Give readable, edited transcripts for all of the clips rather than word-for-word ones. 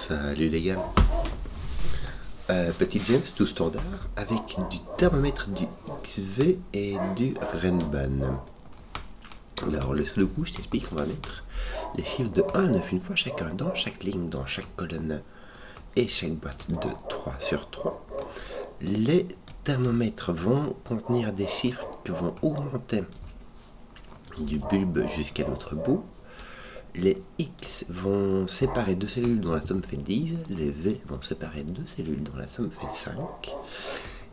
Salut les gars. Petit James tout standard avec du thermomètre du XV et du Renban. Alors le coup je t'explique, on va mettre les chiffres de 1 à 9 une fois chacun dans chaque ligne, dans chaque colonne et chaque boîte de 3 sur 3. Les thermomètres vont contenir des chiffres qui vont augmenter du bulbe jusqu'à l'autre bout. Les X vont séparer deux cellules dont la somme fait 10, les V vont séparer deux cellules dont la somme fait 5,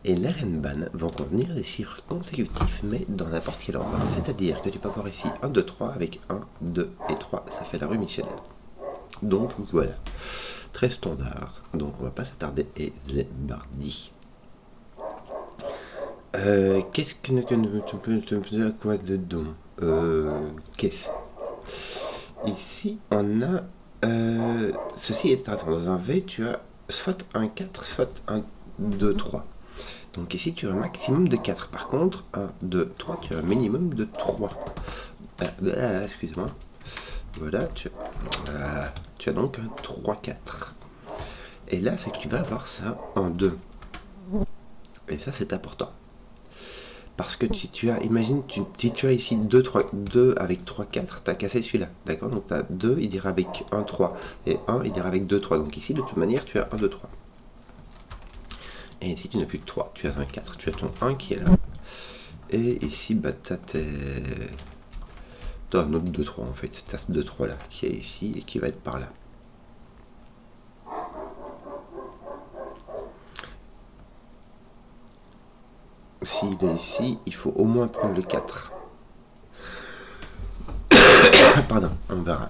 et les Renban vont contenir des chiffres consécutifs mais dans n'importe quel ordre. C'est-à-dire que tu peux voir ici 1, 2, 3 avec 1, 2 et 3, ça fait la rue Michel. Donc voilà, très standard, donc on va pas s'attarder et c'est parti. Qu'est-ce que tu peux dire quoi dedans? Qu'est-ce Ici, on a... ceci est intéressant. Dans un V, tu as soit un 4, soit un 2, 3. Donc ici, tu as un maximum de 4. Par contre, 1, 2, 3, tu as un minimum de 3. Excuse-moi. Voilà, tu as donc un 3, 4. Et là, c'est que tu vas avoir ça en 2. Et ça, c'est important. Parce que si tu as, imagine, si tu as ici 2 avec 3, 4, tu as cassé celui-là, d'accord? Donc tu as 2, il ira avec 1, 3, et 1, il ira avec 2, 3. Donc ici, de toute manière, tu as 1, 2, 3. Et ici, tu n'as plus que 3, tu as un 4, tu as ton 1 qui est là. Et ici, bah, tu as un autre 2, 3 en fait. Tu as ce 2, 3 là, qui est ici et qui va être par là. S'il est ici, il faut au moins prendre le 4. Pardon, on verra.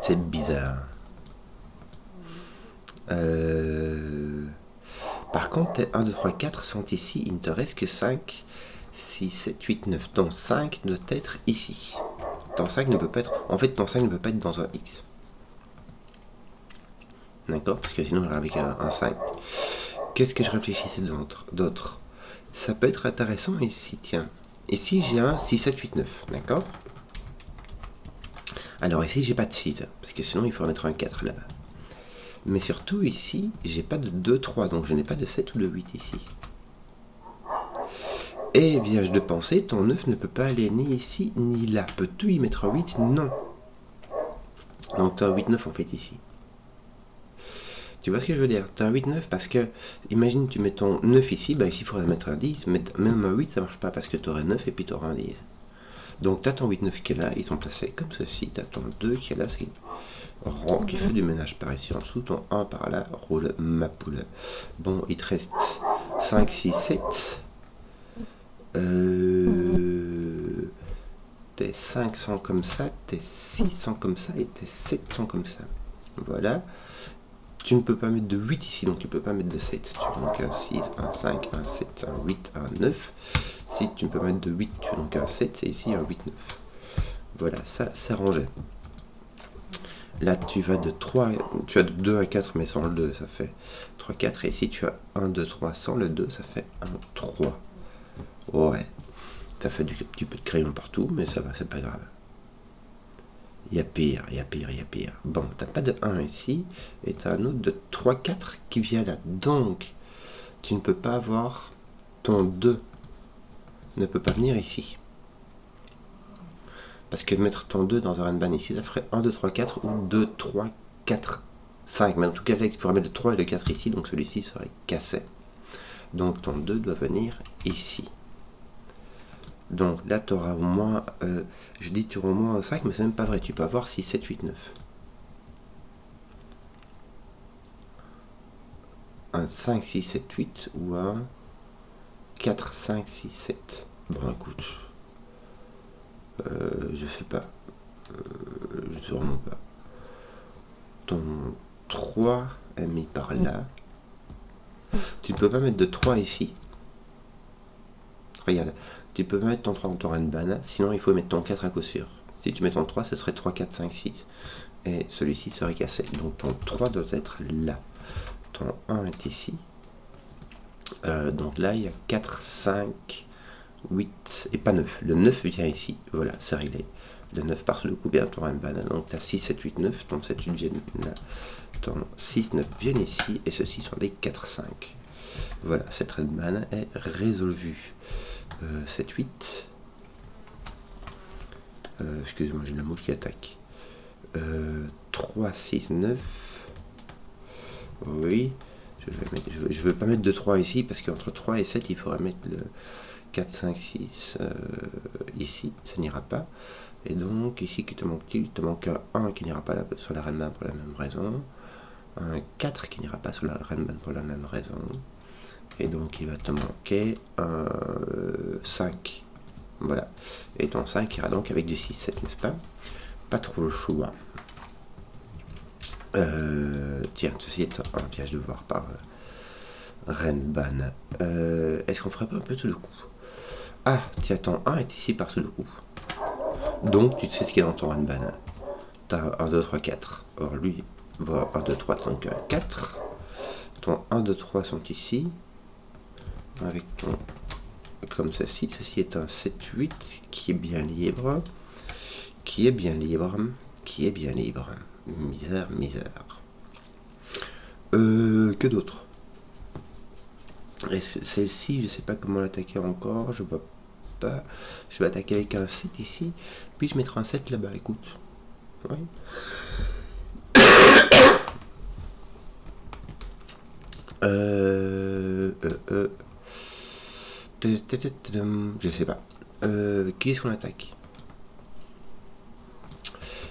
C'est bizarre. Par contre, tes 1, 2, 3, 4 sont ici. Il ne te reste que 5, 6, 7, 8, 9. Ton 5 doit être ici. Ton 5 ne peut pas être... En fait, ton 5 ne peut pas être dans un X. D'accord? Parce que sinon, on ira avec un 5. Qu'est-ce que je réfléchissais d'autre? Ça peut être intéressant ici, tiens. Ici, j'ai un 6, 7, 8, 9, d'accord? Alors ici, j'ai pas de 6, parce que sinon, il faut mettre un 4 là-bas. Mais surtout, ici, j'ai pas de 2, 3, donc je n'ai pas de 7 ou de 8 ici. Et, vierge de pensée, ton 9 ne peut pas aller ni ici, ni là. Peux-tu y mettre un 8? Non. Donc, tu as un 8, 9 en fait ici. Tu vois ce que je veux dire? Tu as un 8, 9 parce que, imagine, tu mets ton 9 ici, bah ici il faudrait mettre un 10, mais même un 8 ça marche pas parce que tu aurais 9 et puis tu auras un 10. Donc tu as ton 8, 9 qui est là, ils sont placés comme ceci, tu as ton 2 qui est là, qui fait du ménage par ici en dessous, ton 1 par là, roule ma poule. Bon, il te reste 5, 6, 7. Tes 5 sont comme ça, tes 6 sont comme ça et tes 7 sont comme ça. Voilà. Tu ne peux pas mettre de 8 ici, donc tu ne peux pas mettre de 7. Tu as donc un 6, un 5, un 7, un 8, un 9. Si tu ne peux pas mettre de 8, tu as donc un 7, et ici un 8, 9. Voilà, ça c'est rangé. Là, tu vas de 3, tu as de 2 à 4, mais sans le 2, ça fait 3, 4. Et ici, tu as 1, 2, 3 sans le 2, ça fait 1, 3. Ouais, tu as fait du petit peu de crayon partout, mais ça va, c'est pas grave. Il y a pire, il y a pire, il y a pire. Bon, t'as pas de 1 ici, et t'as un autre de 3, 4 qui vient là. Donc, tu ne peux pas avoir ton 2 ne peut pas venir ici. Parce que mettre ton 2 dans un Renban ici, ça ferait 1, 2, 3, 4 ou 2, 3, 4, 5. Mais en tout cas, il faudrait mettre le 3 et le 4 ici, donc celui-ci serait cassé. Donc ton 2 doit venir ici. Donc là, tu auras au moins, je dis tu auras au moins un 5, mais c'est même pas vrai. Tu peux avoir 6, 7, 8, 9. Un 5, 6, 7, 8 ou un 4, 5, 6, 7. Bon, écoute, je sais pas. Je sais vraiment pas. Ton 3 est mis par là. Tu ne peux pas mettre de 3 ici. Regarde, tu peux pas mettre ton 3 dans ton Renban, sinon il faut mettre ton 4 à coup sûr. Si tu mets ton 3, ce serait 3, 4, 5, 6. Et celui-ci serait cassé. Donc ton 3 doit être là. Ton 1 est ici. Donc là, il y a 4, 5, 8 et pas 9. Le 9 vient ici. Voilà, c'est réglé. Le 9 par le coup bien ton Renban. Donc tu as 6, 7, 8, 9. Ton 7, 8 vient là. ton 6-9 viennent ici, et ceux-ci sont des 4-5. Voilà, cette Redman est résolvue. 7-8. Excusez-moi, j'ai la mouche qui attaque. 3-6-9. Oui. Je veux pas mettre de 3 ici, parce qu'entre 3 et 7, il faudra mettre le 4, 5, 6 ici. Ça n'ira pas. Et donc, ici, qui te manque-t-il? Il te manque un 1 qui n'ira pas sur la Redman pour la même raison. Un 4 qui n'ira pas sur la Redman pour la même raison. Et donc, il va te manquer un 5. Voilà. Et ton 5 ira donc avec du 6-7, n'est-ce pas? Pas trop le choix. Tiens, ceci est un piège de voir par Renban. Est-ce qu'on ferait pas un peu tout le coup? Ah, tiens, ton 1 est ici par tout le coup. Donc, tu sais ce qu'il y a dans ton Renban. Tu as 1, 2, 3, 4. Or, lui, va 1, 2, 3, donc 4. Ton 1, 2, 3 sont ici. Avec ton... Comme ceci. Ceci est un 7, 8 qui est bien libre. Qui est bien libre. Qui est bien libre. Misère, misère. Que d'autre? Celle-ci, je sais pas comment l'attaquer encore. Je vois pas. Je vais attaquer avec un 7 ici. Puis je mettrai un 7 là-bas, écoute. Oui. Je sais pas. Qui est-ce qu'on attaque?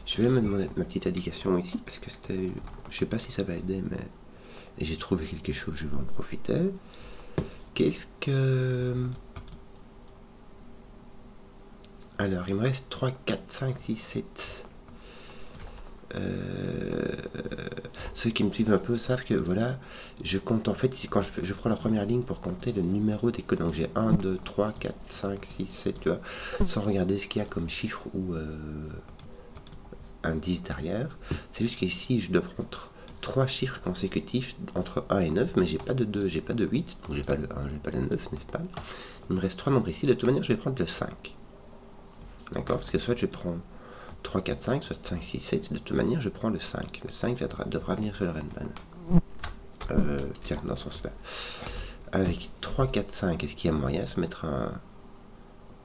Je vais me demander ma petite indication ici, parce que c'était... Je sais pas si ça va aider, mais... J'ai trouvé quelque chose, je vais en profiter. Qu'est-ce que... Alors, il me reste 3, 4, 5, 6, 7. Ceux qui me suivent un peu savent que, voilà, je compte en fait, quand je prends la première ligne pour compter le numéro des codes. Donc j'ai 1, 2, 3, 4, 5, 6, 7, tu vois, sans regarder ce qu'il y a comme chiffre ou indice derrière. C'est juste qu'ici, je dois prendre 3 chiffres consécutifs entre 1 et 9, mais j'ai pas de 2, j'ai pas de 8, donc j'ai pas le 1, j'ai pas le 9, n'est-ce pas? Il me reste 3 nombres ici. De toute manière, je vais prendre le 5. D'accord? Parce que soit je prends 3, 4, 5, soit 5, 6, 7. De toute manière, je prends le 5. Le 5 devra venir sur le Renban. Tiens, dans ce sens-là. Avec 3, 4, 5, est-ce qu'il y a moyen de se mettre un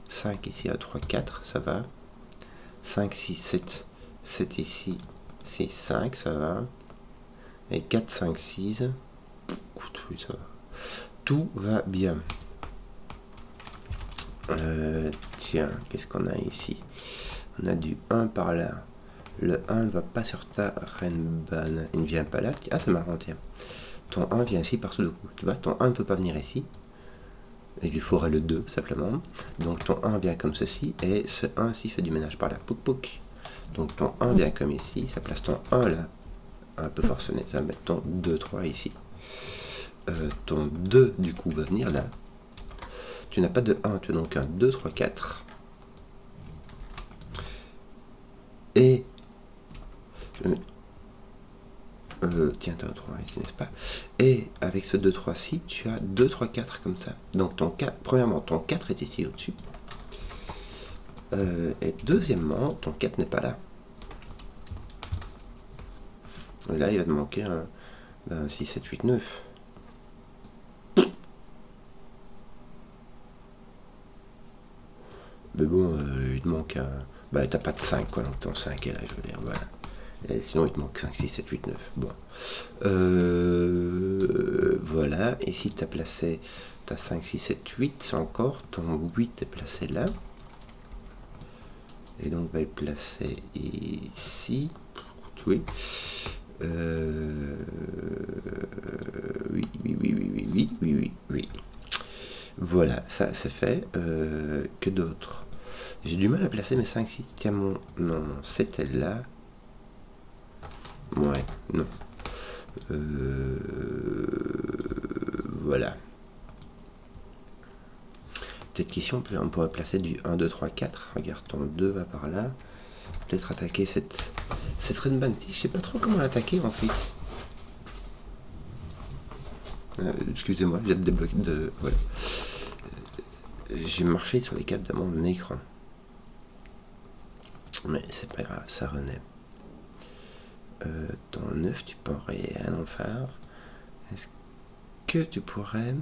5 ici, à 3, 4, ça va. 5, 6, 7, 7 ici, 6, 5, ça va. Et 4, 5, 6. Écoute, oui, ça va. Tout va bien. Tiens, qu'est-ce qu'on a ici? On a du 1 par là. Le 1 ne va pas sur ta Renban. Il ne vient pas là. Ah, c'est marrant, tiens. Ton 1 vient ici par sous le coup. Tu vois, ton 1 ne peut pas venir ici. Il lui faudrait le 2, simplement. Donc ton 1 vient comme ceci. Et ce 1 ci fait du ménage par là. Pouc, pouc. Donc ton 1 vient comme ici. Ça place ton 1 là. Un peu forcené. Ça va mettre ton 2, 3 ici. Ton 2, du coup, va venir là. Tu n'as pas de 1. Tu as donc un 2, 3, 4. Et tiens, tu as 3 ici, n'est-ce pas? Et avec ce 2, 3 ci, tu as 2, 3, 4 comme ça. Donc ton 4, premièrement, ton 4 est ici au-dessus. Et deuxièmement, ton 4 n'est pas là. Et là, il va te manquer un 6, 7, 8, 9. Mais bon, il te manque un... Bah, t'as pas de 5, quoi, donc ton 5 est là, je veux dire, voilà. Et sinon, il te manque 5, 6, 7, 8, 9. Bon. Voilà. Ici, tu as placé ta 5, 6, 7, 8 encore. Ton 8 est placé là. Et donc, on va le placer ici. Oui. Oui. Voilà, ça c'est fait. Que d'autre? J'ai du mal à placer mes 5, 6. Tiens, mon 7 est là. Ouais, non. Voilà. Petite question, on pourrait placer du 1, 2, 3, 4. Regarde, ton 2 va par là. Peut-être attaquer cette Renban. Je sais pas trop comment l'attaquer en fait. Excusez-moi, j'ai débloqué de... Voilà. J'ai marché sur les câbles de mon écran. Mais c'est pas grave, ça renaît. ton 9, tu peux rien en faire. Est-ce que tu pourrais...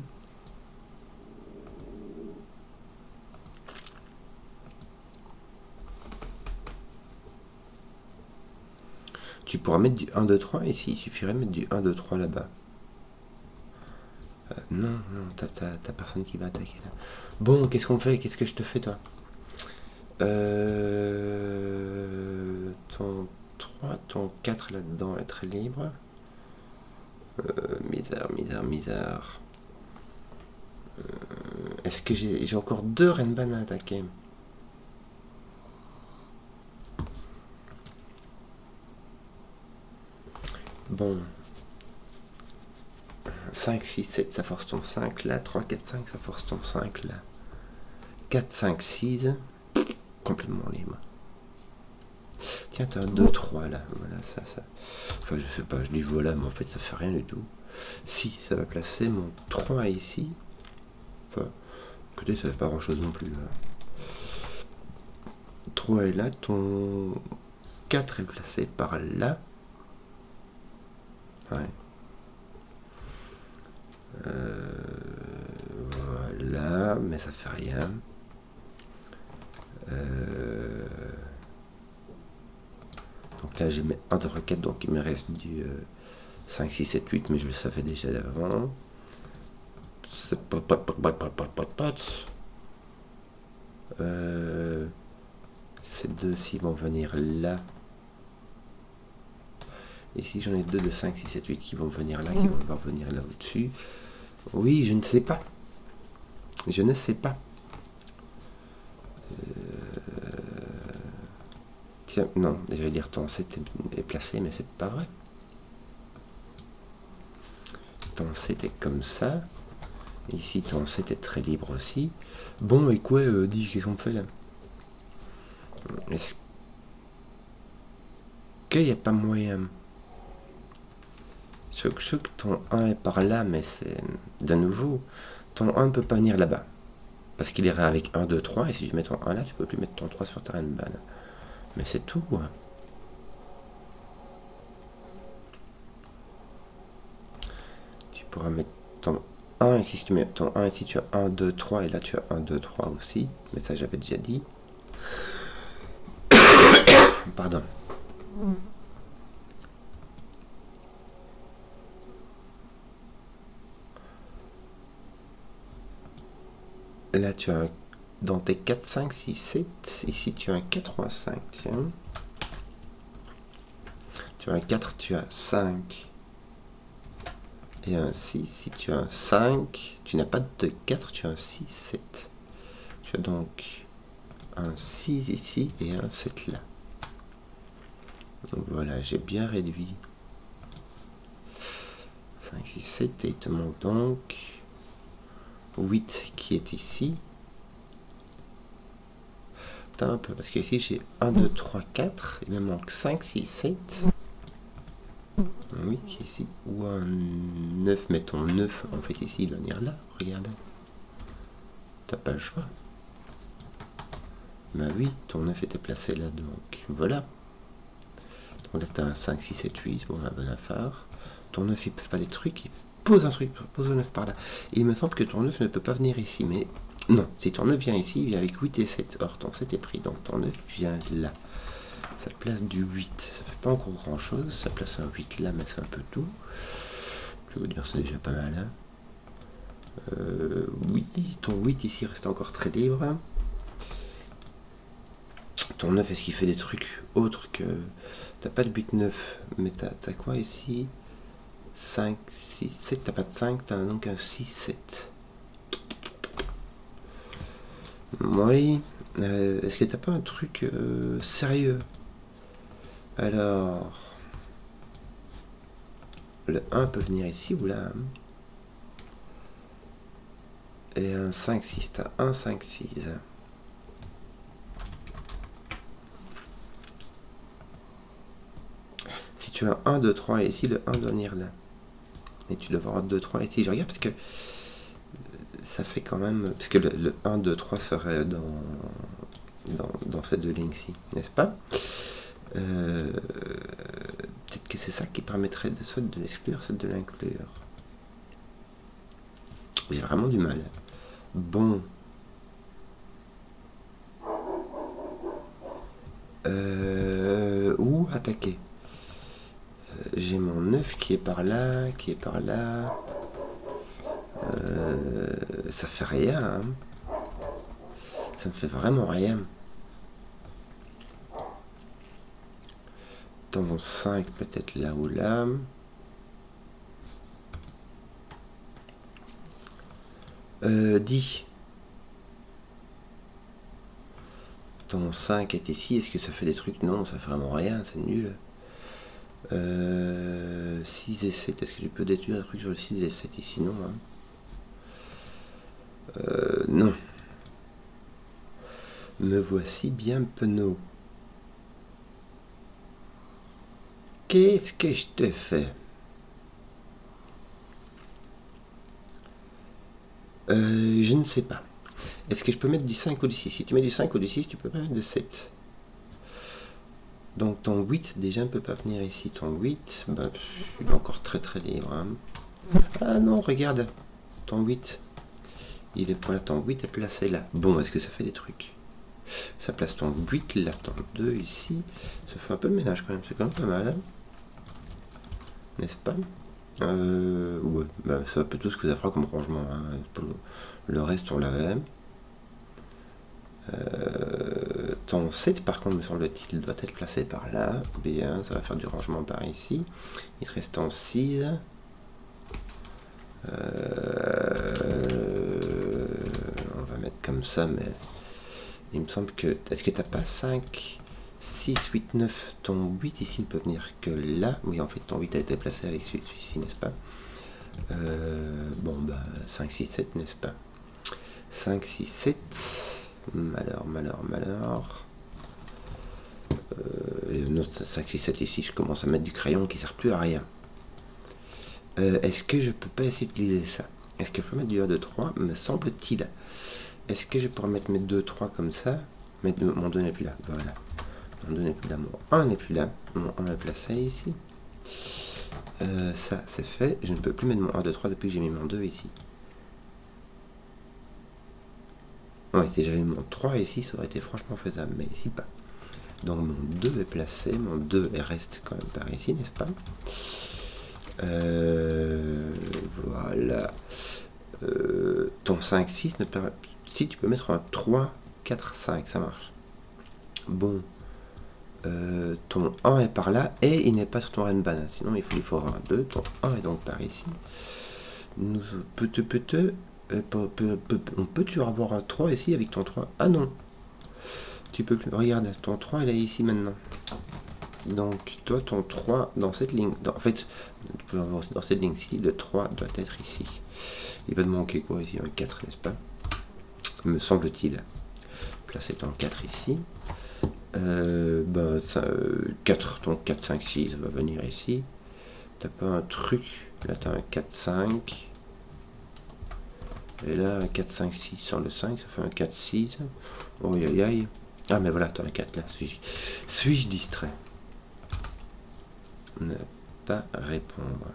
Tu pourras mettre du 1, 2, 3 ici. Il suffirait de mettre du 1, 2, 3 là-bas. Non, non, t'as personne qui va attaquer là. Bon, qu'est-ce qu'on fait? Qu'est-ce que je te fais, toi? Ton 3, ton 4 là-dedans est très libre. Misère. Est-ce que j'ai encore 2 Renban à attaquer? Bon. 5, 6, 7, ça force ton 5 là. 3, 4, 5, ça force ton 5 là. 4, 5, 6. Complètement libre. Tiens, t'as un 2, 3 là. Voilà, ça. Enfin, je sais pas, je dis voilà, mais en fait, ça fait rien du tout. Si, ça va placer mon 3 ici. Enfin, écoutez, ça fait pas grand chose non plus. Là. 3 est là, ton 4 est placé par là. Ouais. Voilà, mais ça fait rien. Donc là, j'ai mis 1 de requête, donc il me reste du 5, 6, 7, 8, mais je le savais déjà d'avant. Ces deux-ci vont venir là. Ici, j'en ai 2 de 5, 6, 7, 8 qui vont venir là, qui vont venir là au-dessus. Oui, je ne sais pas. Je ne sais pas. Tiens, non, je vais dire ton 7 est placé, mais c'est pas vrai. Ton 7 est comme ça. Ici, ton 7 est très libre aussi. Bon, et quoi, dis, qu'est-ce qu'on fait là? Est-ce qu'il n'y a pas moyen? Je que ton 1 est par là, mais c'est... De nouveau, ton 1 ne peut pas venir là-bas. Parce qu'il irait avec 1, 2, 3, et si je mets ton 1 là, tu peux plus mettre ton 3 sur ta Renban. Mais c'est tout. Tu pourras mettre ton 1 ici, si tu mets ton 1 ici, tu as 1, 2, 3, et là tu as 1, 2, 3 aussi. Mais ça, j'avais déjà dit. Pardon. Là, tu as dans tes 4, 5, 6, 7. Ici, tu as un 4 ou un 5. Tiens. Tu as un 4, tu as 5 et un 6. Si tu as un 5, tu n'as pas de 4, tu as un 6, 7. Tu as donc un 6 ici et un 7 là. Donc voilà, j'ai bien réduit. 5, 6, 7, et il te manque donc 8 qui est ici. Attends un peu, parce que ici j'ai 1, 2, 3, 4. Il me manque 5, 6, 7. Oui, qui est ici. Ou un 9, mais ton 9, en fait, ici, il va venir là. Regarde. T'as pas le choix. Bah oui, ton 9 était placé là, donc voilà. Donc là, t'as un 5, 6, 7, 8. Bon, la bonne affaire. Ton 9, il peut pas des trucs. Il pose un truc, pose le 9 par là. Et il me semble que ton 9 ne peut pas venir ici, mais non. Si ton 9 vient ici, il vient avec 8 et 7. Or, ton 7 est pris, donc ton 9 vient là. Ça place du 8. Ça fait pas encore grand chose. Ça place un 8 là, mais c'est un peu tout. Je veux dire, c'est déjà pas mal. Hein. Oui, ton 8 ici reste encore très libre. Ton 9, est-ce qu'il fait des trucs autres que... T'as pas de 8-9, mais t'as quoi ici? 5, 6, 7, t'as pas de 5, t'as donc un 6, 7. Oui. Est-ce que t'as pas un truc sérieux? Alors... Le 1 peut venir ici ou là. Et un 5, 6, t'as 1, 5, 6. Si tu as 1, 2, 3 ici, le 1 doit venir là. Et tu dois avoir 2, 3 ici. Je regarde parce que ça fait quand même... Parce que le 1, 2, 3 serait dans ces deux lignes-ci, n'est-ce pas? que c'est ça qui permettrait de soit de l'exclure, soit de l'inclure. J'ai vraiment du mal. Bon. Où attaquer? J'ai mon 9 qui est par là, qui est par là. Ça fait rien. Hein. Ça ne fait vraiment rien. Ton 5 peut-être là ou là. Dis. Ton 5 est ici, est-ce que ça fait des trucs? Non, ça fait vraiment rien, c'est nul. 6 et 7, est-ce que tu peux détruire un truc sur le 6 et 7 ici? Non. Hein. Non. Me voici bien penaud. Qu'est-ce que je te fais? Je ne sais pas. Est-ce que je peux mettre du 5 ou du 6? Si tu mets du 5 ou du 6, tu peux pas mettre de 7. Donc ton 8 déjà ne peut pas venir ici. Ton 8, bah, il est encore très très libre. Hein. Ah non, regarde. Ton 8. Il est voilà, ton 8 est placé là. Bon, est-ce que ça fait des trucs? Ça place ton 8 là, ton 2 ici. Ça fait un peu de ménage quand même. C'est quand même pas mal. Hein, n'est-ce pas? Ouais, bah, c'est un peu tout ce que ça fera comme rangement. Hein. Le reste, on l'avait. Ton 7 par contre me semble-t-il doit être placé par là. Bien, ça va faire du rangement par ici. Il te reste ton 6. On va mettre comme ça, mais il me semble que... Est-ce que t'as pas 5, 6, 8, 9? Ton 8 ici ne peut venir que là. Oui, en fait ton 8 a été placé avec celui-ci, n'est-ce pas? Bon, bah 5, 6, 7, n'est-ce pas? 5, 6, 7... Malheur. Et un autre 5, 6, 7 ici, je commence à mettre du crayon qui sert plus à rien. Est-ce que je peux pas essayer d'utiliser ça? Est-ce que je peux mettre du 1, 2, 3? Me semble-t-il. Est-ce que je pourrais mettre mes 2, 3 comme ça? Mon 2 n'est plus là, voilà. Mon 2 n'est plus là, mon 1 n'est plus là. Mon 1 est placé ici. Ça, c'est fait. Je ne peux plus mettre mon 1, 2, 3 depuis que j'ai mis mon 2 ici. Ouais, si j'avais mis mon 3 ici, ça aurait été franchement faisable, mais ici pas. Donc mon 2 est placé, mon 2 reste quand même par ici, n'est-ce pas? Voilà. Ton 5, 6 ne permet... Si tu peux mettre un 3, 4, 5, ça marche. Bon. Ton 1 est par là et il n'est pas sur ton Renban. Sinon il faut avoir un 2. Ton 1 est donc par ici. On peut-tu avoir un 3 ici avec ton 3? Ah non. Tu peux plus. Regarde, ton 3 il est ici maintenant. Donc toi ton 3 dans cette ligne. En fait, tu peux avoir dans cette ligne-ci, le 3 doit être ici. Il va te manquer quoi ici? Un 4, n'est-ce pas? Me semble-t-il. Placer ton 4 ici. 4, ton 4, 5, 6 va venir ici. T'as pas un truc. Là t'as un 4, 5. Et là un 4, 5, 6 sans le 5, ça fait un 4, 6. Oh aïe aïe. Ah mais voilà, t'as un 4 là. Suis-je distrait? Ne pas répondre.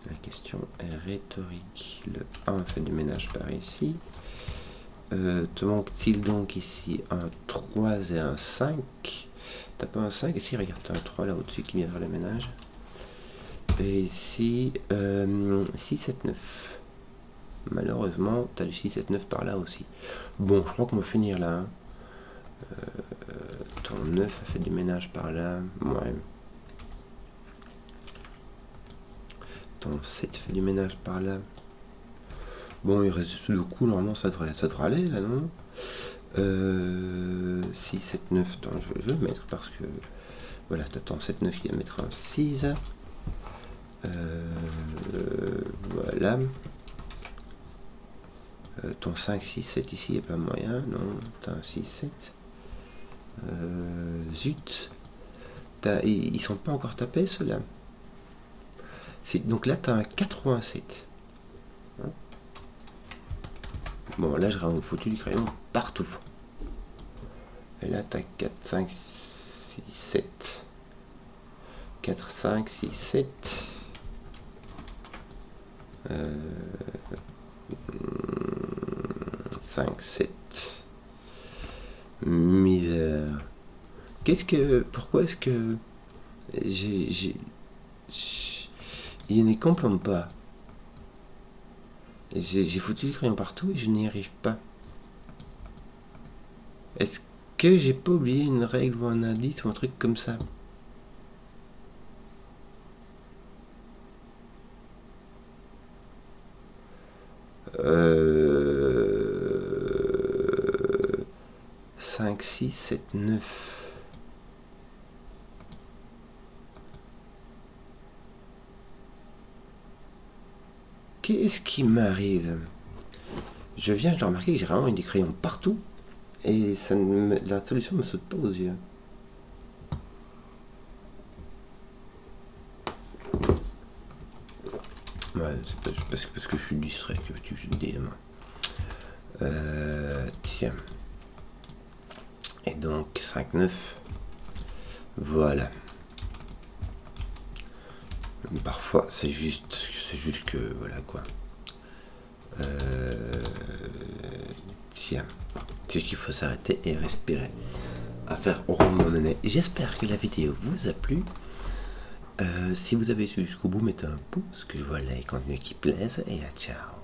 La question est rhétorique. Le 1 fait du ménage par ici. Te manque-t-il donc ici un 3 et un 5? T'as pas un 5 ici? Regarde, t'as un 3 là au-dessus qui vient faire le ménage. Et ici, 6, 7, 9. Malheureusement, t'as du 6, 7, 9 par là aussi. Bon, je crois qu'on va finir là. Hein. Ton 9 a fait du ménage par là. Ouais. Ton 7 fait du ménage par là. Bon, il reste le coup, normalement ça devrait aller là, non? 6, 7, 9, attends, je vais le mettre parce que voilà, t'attends 7, 9 qui va mettre un 6. Voilà. Ton 5, 6, 7 ici, il n'y a pas moyen, non? T'as un 6, 7. Zut. Ils sont pas encore tapés ceux-là. Donc là, t'as un 4 ou un 7. Hein? Bon, là, j'aurais foutu du crayon partout. Et là, t'as 4, 5, 6, 7. 4, 5, 6, 7. 5, 7. Misère. Pourquoi est-ce que il ne complète pas. J'ai foutu le crayon partout et je n'y arrive pas. Est-ce que j'ai pas oublié une règle ou un indice ou un truc comme ça? Euh... 5, 6, 7, 9. Qu'est-ce qui m'arrive? Je viens de remarquer que j'ai vraiment des crayons partout et la solution me saute pas aux yeux. Ouais, c'est parce que je suis distrait que tu te dis. Tiens. Et donc 5, 9. Voilà. Parfois c'est juste que voilà quoi. Tiens. C'est juste qu'il faut s'arrêter et respirer. À faire au rond de mon nez. J'espère que la vidéo vous a plu. Si vous avez su jusqu'au bout, mettez un pouce, que je vois les contenus qui plaisent et à ciao.